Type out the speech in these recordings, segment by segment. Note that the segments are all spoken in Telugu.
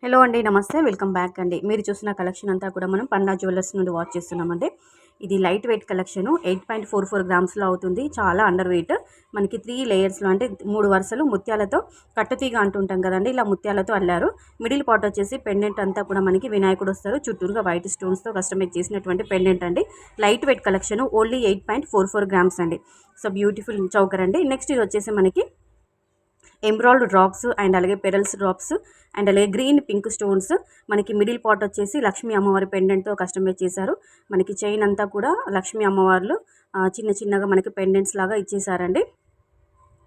హలో అండి, నమస్తే. వెల్కమ్ బ్యాక్ అండి. మీరు చూసిన కలెక్షన్ అంతా కూడా మనం పన్నా జ్యువెలర్స్ నుండి వాచ్ చేస్తున్నామండి. ఇది లైట్ వెయిట్ కలెక్షను 8.44 గ్రామ్స్లో అవుతుంది. చాలా అండర్ వెయిట్. మనకి 3 లేయర్స్లో అంటే 3 వరుసలు ముత్యాలతో కట్టుతీగ అంటుంటాం కదండి, ఇలా ముత్యాలతో అల్లారు. మిడిల్ పార్ట్ వచ్చేసి పెండెంట్ అంతా కూడా మనకి వినాయకుడు వస్తారు. చుట్టూరుగా వైట్ స్టోన్స్తో కస్టమైజ్ చేసినటువంటి పెండెంట్ అండి. Light weight collection, only 8.44 grams అండి. సో బ్యూటిఫుల్ చౌకర్ అండి. నెక్స్ట్ ఇది వచ్చేసి మనకి ఎంబ్రాయిడ్ డ్రాప్స్ అండ్ అలాగే పెరల్స్ డ్రాప్స్ అండ్ అలాగే గ్రీన్ పింక్ స్టోన్స్. మనకి మిడిల్ పార్ట్ వచ్చేసి లక్ష్మీ అమ్మవారి పెండెంట్తో కస్టమైజ్ చేశారు. మనకి చైన్ అంతా కూడా లక్ష్మీ అమ్మవార్లు చిన్న చిన్నగా మనకి పెండెంట్స్ లాగా ఇచ్చేసారండి.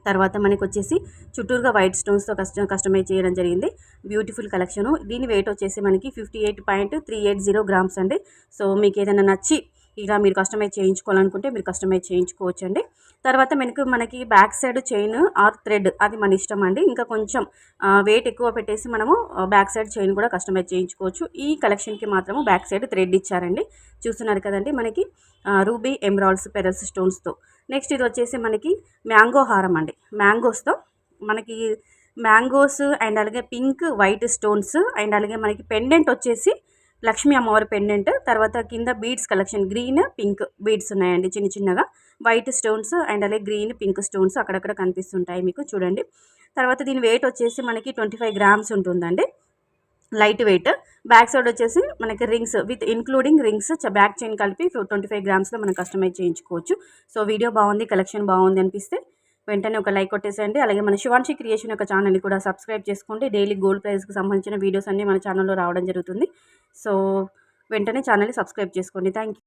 తర్వాత మనకి వచ్చేసి చుట్టూరుగా వైట్ స్టోన్స్తో కస్టమైజ్ చేయడం జరిగింది. Beautiful collection. దీని వెయిట్ వచ్చేసి మనకి 58.380 గ్రామ్స్ అండి. సో మీకు ఏదైనా నచ్చి ఇలా మీరు కస్టమైజ్ చేయించుకోవాలనుకుంటే మీరు కస్టమైజ్ చేయించుకోవచ్చు అండి. తర్వాత మనకి back side chain are thread అది మన ఇష్టం అండి. ఇంకా కొంచెం వెయిట్ ఎక్కువ పెట్టేసి మనము బ్యాక్ సైడ్ చైన్ కూడా కస్టమైజ్ చేయించుకోవచ్చు. ఈ కలెక్షన్కి మాత్రము బ్యాక్ సైడ్ థ్రెడ్ ఇచ్చారండి. చూస్తున్నారు కదండి, మనకి రూబీ ఎమరాల్డ్స్ పెరల్స్ స్టోన్స్తో. నెక్స్ట్ ఇది వచ్చేసి మనకి మ్యాంగో హారం అండి. మ్యాంగోస్తో మనకి మ్యాంగోస్ అండ్ అలాగే పింక్ వైట్ స్టోన్స్ అండ్ అలాగే మనకి పెండెంట్ వచ్చేసి లక్ష్మీ అమ్మవారి పెండెంట్. తర్వాత కింద beads collection green pink beads ఉన్నాయండి, చిన్న చిన్నగా వైట్ స్టోన్స్ అండ్ అలాగే గ్రీన్ పింక్ స్టోన్స్ అక్కడక్కడ కనిపిస్తుంటాయి మీకు, చూడండి. తర్వాత దీని వెయిట్ వచ్చేసి మనకి 25 గ్రామ్స్ ఉంటుందండి, లైట్ వెయిట్. బ్యాక్ సైడ్ వచ్చేసి మనకి rings with including rings back chain కలిపి 25 గ్రామ్స్లో మనం కస్టమైజ్ చేయించుకోవచ్చు. సో వీడియో బాగుంది, కలెక్షన్ బాగుంది అనిపిస్తే వెంటనే ఒక లైక్ కొట్టేసేయండి. అలాగే మన శివాన్షి క్రియేషన్ యొక్క ఛానల్ని కూడా సబ్స్క్రైబ్ చేసుకోండి. డైలీ గోల్డ్ ప్రైస్కి సంబంధించిన వీడియోస్ అన్నీ మన ఛానల్లో రావడం జరుగుతుంది. సో వెంటనే ఛానల్ని సబ్స్క్రైబ్ చేసుకోండి. Thank you.